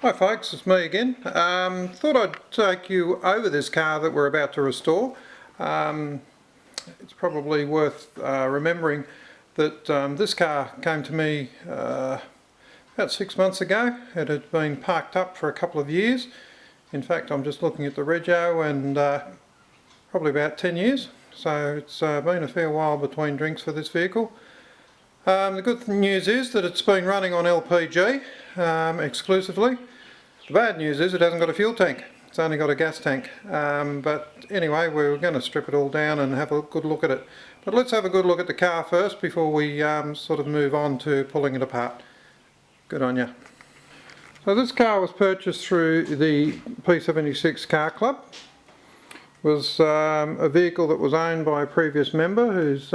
Hi folks, it's me again. Thought I'd take you over this car that we're about to restore. It's probably worth remembering that this car came to me about 6 months ago. It had been parked up for a couple of years. In fact, I'm just looking at the rego and probably about 10 years. So it's been a fair while between drinks for this vehicle. The good news is that it's been running on LPG exclusively. The bad news is it hasn't got a fuel tank, it's only got a gas tank. But anyway, we're going to strip it all down and have a good look at it. But let's have a good look at the car first before we sort of move on to pulling it apart. Good on you. So this car was purchased through the P76 Car Club. It was a vehicle that was owned by a previous member who's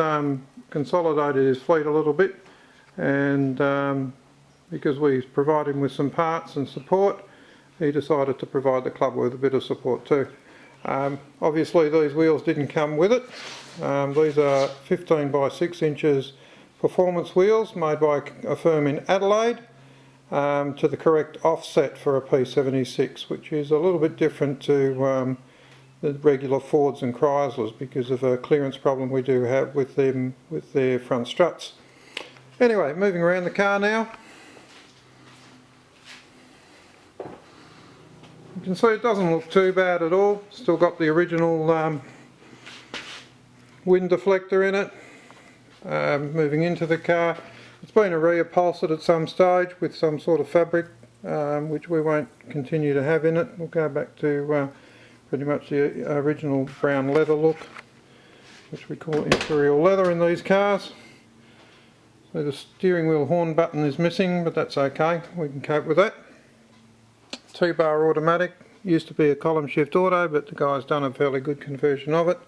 consolidated his fleet a little bit, and because we provided him with some parts and support, he decided to provide the club with a bit of support too. Obviously these wheels didn't come with it. These are 15 by 6 inches performance wheels made by a firm in Adelaide to the correct offset for a P76, which is a little bit different to the regular Fords and Chryslers because of a clearance problem we do have with them with their front struts. Anyway, moving around the car now. You can see it doesn't look too bad at all. Still got the original wind deflector in it. Moving into the car, it's been reupholstered at some stage with some sort of fabric, which we won't continue to have in it. We'll go back to pretty much the original brown leather look, which we call imperial leather in these cars. So the steering wheel horn button is missing, but that's okay, we can cope with that. 2-bar automatic, used to be a column shift auto, but the guy's done a fairly good conversion of it.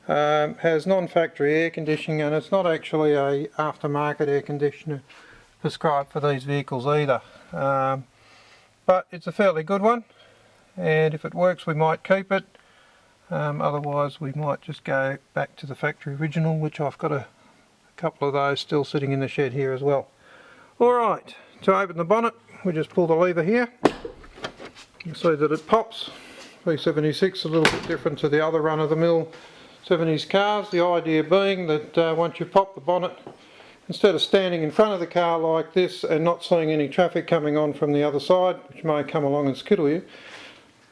Has non-factory air conditioning, and it's not actually a aftermarket air conditioner prescribed for these vehicles either. But it's a fairly good one, and if it works we might keep it. Otherwise we might just go back to the factory original, which I've got a couple of those still sitting in the shed here as well. Alright, to open the bonnet we just pull the lever here. You can see that it pops. P76 a little bit different to the other run-of-the-mill 70s cars. The idea being that once you pop the bonnet, instead of standing in front of the car like this and not seeing any traffic coming on from the other side, which may come along and skittle you,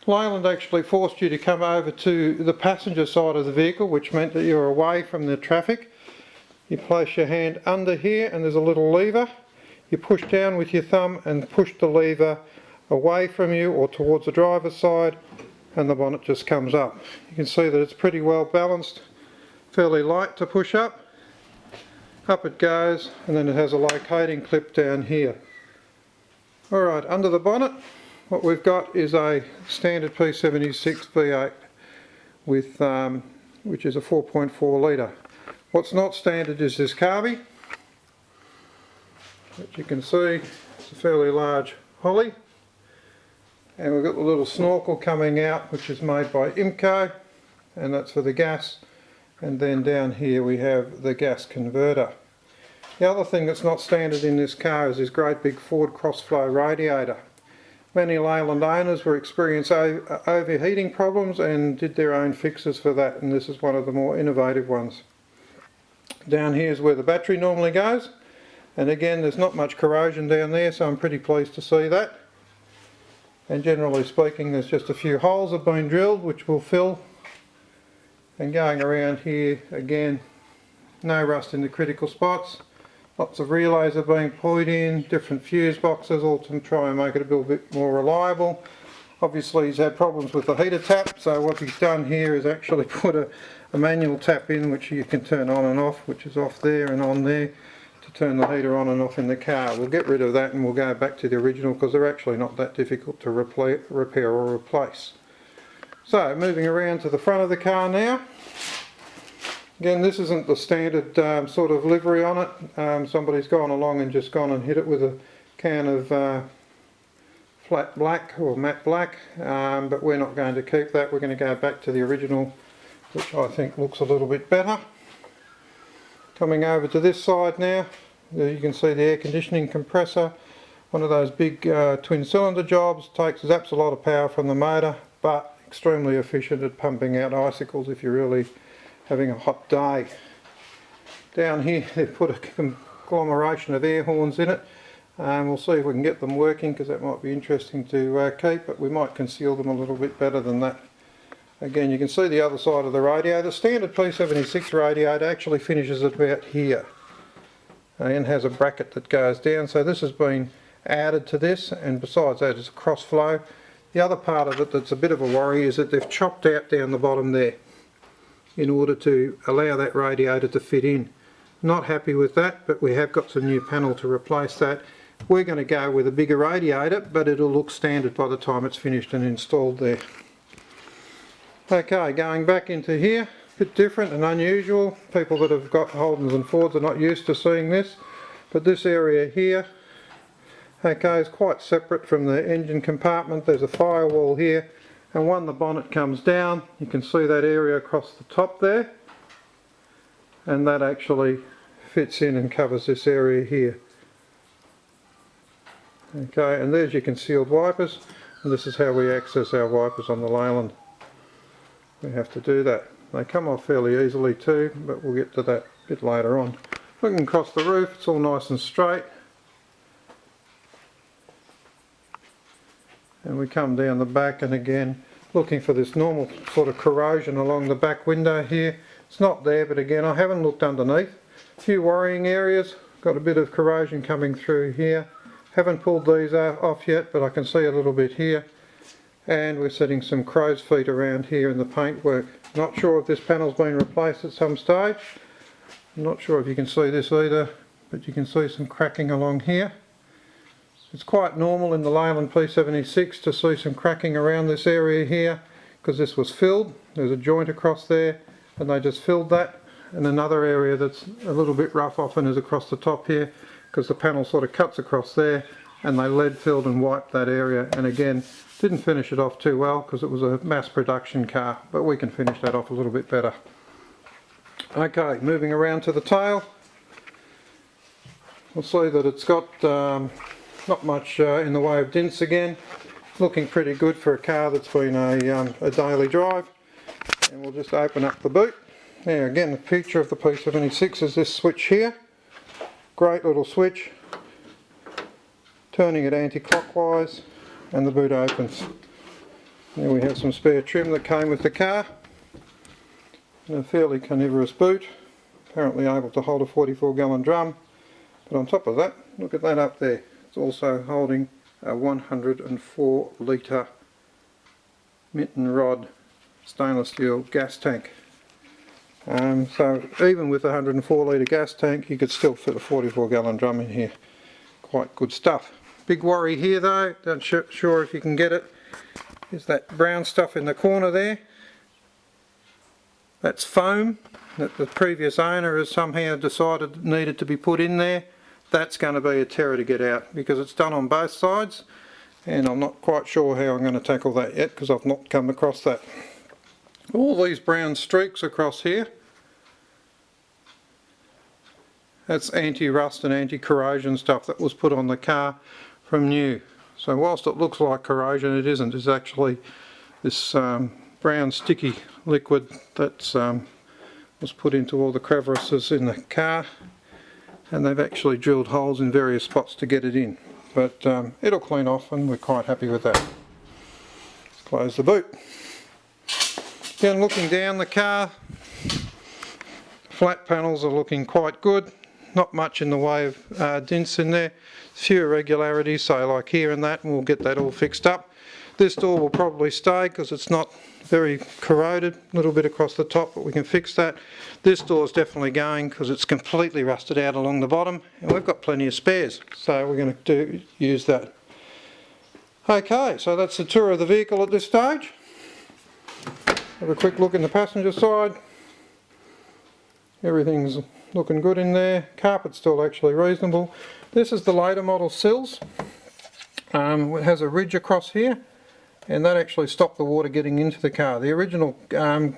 Leyland actually forced you to come over to the passenger side of the vehicle, which meant that you're away from the traffic. You place your hand under here and there's a little lever. You push down with your thumb and push the lever away from you or towards the driver's side, and the bonnet just comes up. You can see that it's pretty well balanced, fairly light to push up. Up it goes, and then it has a locating clip down here. Alright, under the bonnet what we've got is a standard P76 V8 with which is a 4.4 litre. What's not standard is this carby, which you can see it's a fairly large Holly, and we've got the little snorkel coming out, which is made by IMCO, and that's for the gas, and then down here we have the gas converter. The other thing that's not standard in this car is this great big Ford Crossflow radiator. Many Leyland owners were experiencing overheating problems and did their own fixes for that, and this is one of the more innovative ones. Down here is where the battery normally goes, and again there's not much corrosion down there, so I'm pretty pleased to see that. And generally speaking there's just a few holes have been drilled which will fill, and going around here again no rust in the critical spots. Lots of relays are being put in, different fuse boxes, all to try and make it a little bit more reliable. Obviously he's had problems with the heater tap, so what he's done here is actually put a manual tap in which you can turn on and off, which is off there and on there, to turn the heater on and off in the car. We'll get rid of that and we'll go back to the original because they're actually not that difficult to repair or replace. So moving around to the front of the car now. Again, this isn't the standard sort of livery on it. Somebody's gone along and just gone and hit it with a can of flat black or matte black, but we're not going to keep that. We're going to go back to the original, which I think looks a little bit better. Coming over to this side now, you can see the air conditioning compressor one of those big twin cylinder jobs, zaps a lot of power from the motor, but extremely efficient at pumping out icicles if you're really having a hot day. Down here they've put a conglomeration of air horns in it. We'll see if we can get them working, because that might be interesting to keep, but we might conceal them a little bit better than that. Again, you can see the other side of the radiator. The standard P76 radiator actually finishes at about here and has a bracket that goes down, so this has been added to this, and besides that it's a cross flow. The other part of it that's a bit of a worry is that they've chopped out down the bottom there in order to allow that radiator to fit in. Not happy with that, but we have got some new panel to replace that. We're going to go with a bigger radiator, but it'll look standard by the time it's finished and installed there. Okay, going back into here, a bit different and unusual. People that have got Holdens and Fords are not used to seeing this, but this area here, okay, is quite separate from the engine compartment. There's a firewall here, and when the bonnet comes down, you can see that area across the top there, and that actually fits in and covers this area here. Okay, and there's your concealed wipers, and this is how we access our wipers on the Leyland. We have to do that. They come off fairly easily too, but we'll get to that a bit later on. Looking across the roof, it's all nice and straight. And we come down the back, and again looking for this normal sort of corrosion along the back window here. It's not there, but again I haven't looked underneath. A few worrying areas, got a bit of corrosion coming through here. Haven't pulled these off yet, but I can see a little bit here. And we're setting some crow's feet around here in the paintwork. Not sure if this panel's been replaced at some stage. I'm not sure if you can see this either, but you can see some cracking along here. It's quite normal in the Leyland P76 to see some cracking around this area here, because this was filled. There's a joint across there, and they just filled that. And another area that's a little bit rough often is across the top here, because the panel sort of cuts across there, and they lead filled and wiped that area. And again, didn't finish it off too well because it was a mass production car, but we can finish that off a little bit better. Okay, moving around to the tail, we'll see that it's got not much in the way of dents again. Looking pretty good for a car that's been a daily drive. And we'll just open up the boot. Now again, the feature of the P76 is this switch here. Great little switch, turning it anti-clockwise, and the boot opens. Now we have some spare trim that came with the car, and a fairly carnivorous boot, apparently able to hold a 44-gallon drum. But on top of that, look at that up there, it's also holding a 104 litre Minton Rod stainless steel gas tank. So even with a 104 litre gas tank, you could still fit a 44-gallon drum in here. Quite good stuff. Big worry here though, not sure if you can get it, is that brown stuff in the corner there. That's foam that the previous owner has somehow decided needed to be put in there. That's going to be a terror to get out, because it's done on both sides, and I'm not quite sure how I'm going to tackle that yet, because I've not come across that. All these brown streaks across here, that's anti-rust and anti-corrosion stuff that was put on the car from new. So whilst it looks like corrosion, it isn't. It's actually this brown sticky liquid that was put into all the crevices in the car, and they've actually drilled holes in various spots to get it in. But it'll clean off, and we're quite happy with that. Close the boot. Again, looking down the car, flat panels are looking quite good. Not much in the way of dents in there. A few irregularities, so like here and that, and we'll get that all fixed up. This door will probably stay because it's not very corroded, a little bit across the top, but we can fix that. This door is definitely going because it's completely rusted out along the bottom, and we've got plenty of spares, so we're going to use that. Okay, so that's the tour of the vehicle at this stage. Have a quick look in the passenger side. Everything's looking good in there. Carpet's still actually reasonable. This is the later model sills. It has a ridge across here, and that actually stopped the water getting into the car. The original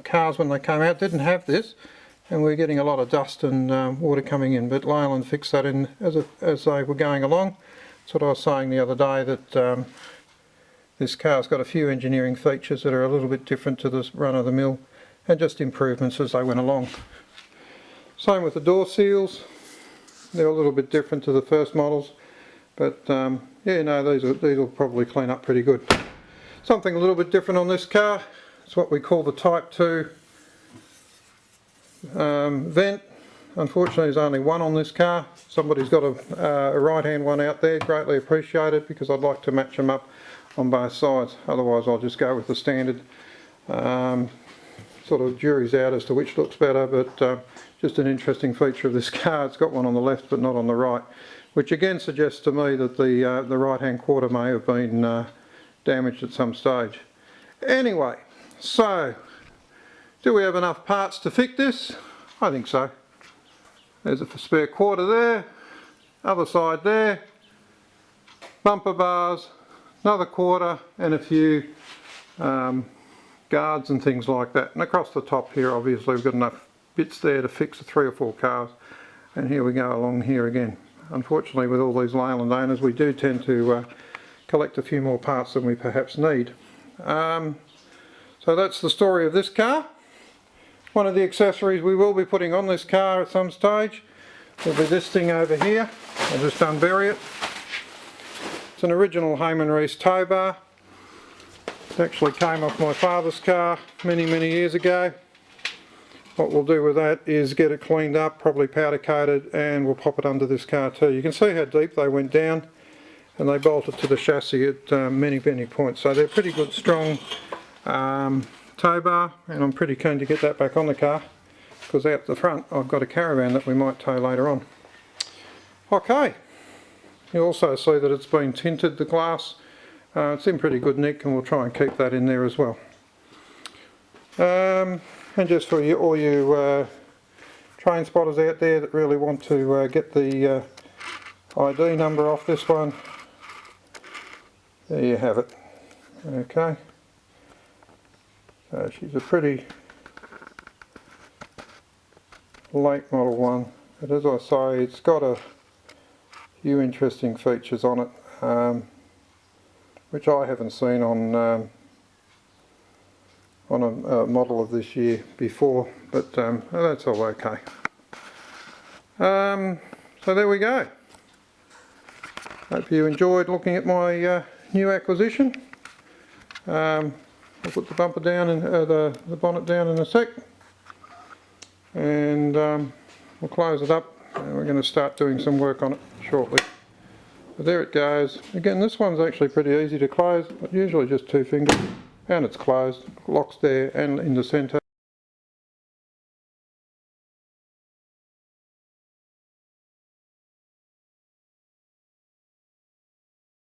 cars when they came out didn't have this, and we're getting a lot of dust and water coming in, but Leyland fixed that in as they were going along. That's what I was saying the other day, that this car's got a few engineering features that are a little bit different to the run-of-the-mill, and just improvements as they went along. Same with the door seals. They're a little bit different to the first models, but yeah, no, these will probably clean up pretty good. Something a little bit different on this car. It's what we call the Type 2 vent. Unfortunately, there's only one on this car. Somebody's got a right-hand one out there, greatly appreciated, because I'd like to match them up on both sides. Otherwise, I'll just go with the standard. Sort of jury's out as to which looks better, but just an interesting feature of this car. It's got one on the left but not on the right, which again suggests to me that the right-hand quarter may have been damaged at some stage. Anyway, so do we have enough parts to fit this? I think so. There's a spare quarter there, other side there, bumper bars, another quarter, and a few guards and things like that. And across the top here, obviously, we've got enough bits there to fix 3 or 4 cars. And here we go along here again. Unfortunately, with all these Leyland owners, we do tend to collect a few more parts than we perhaps need. So that's the story of this car. One of the accessories we will be putting on this car at some stage will be this thing over here. I'll just unbury it. It's an original Hayman Reese tow bar. It actually came off my father's car many years ago. What we'll do with that is get it cleaned up, probably powder coated, and we'll pop it under this car too. You can see how deep they went down, and they bolted to the chassis at many points. So they're pretty good, strong tow bar, and I'm pretty keen to get that back on the car, because out the front I've got a Caravan that we might tow later on. Okay, you also see that it's been tinted, the glass. It's in pretty good nick, and we'll try and keep that in there as well. And just for you, all you train spotters out there that really want to get the ID number off this one, there you have it. Okay. So she's a pretty late model one, but as I say, it's got a few interesting features on it, which I haven't seen on a model of this year before, but that's all okay. So there we go. Hope you enjoyed looking at my new acquisition. I'll put the bumper down and the bonnet down in a sec, and we'll close it up, and we're going to start doing some work on it shortly. But there it goes. Again, this one's actually pretty easy to close, usually just 2 fingers, and it's closed, locks there and in the centre.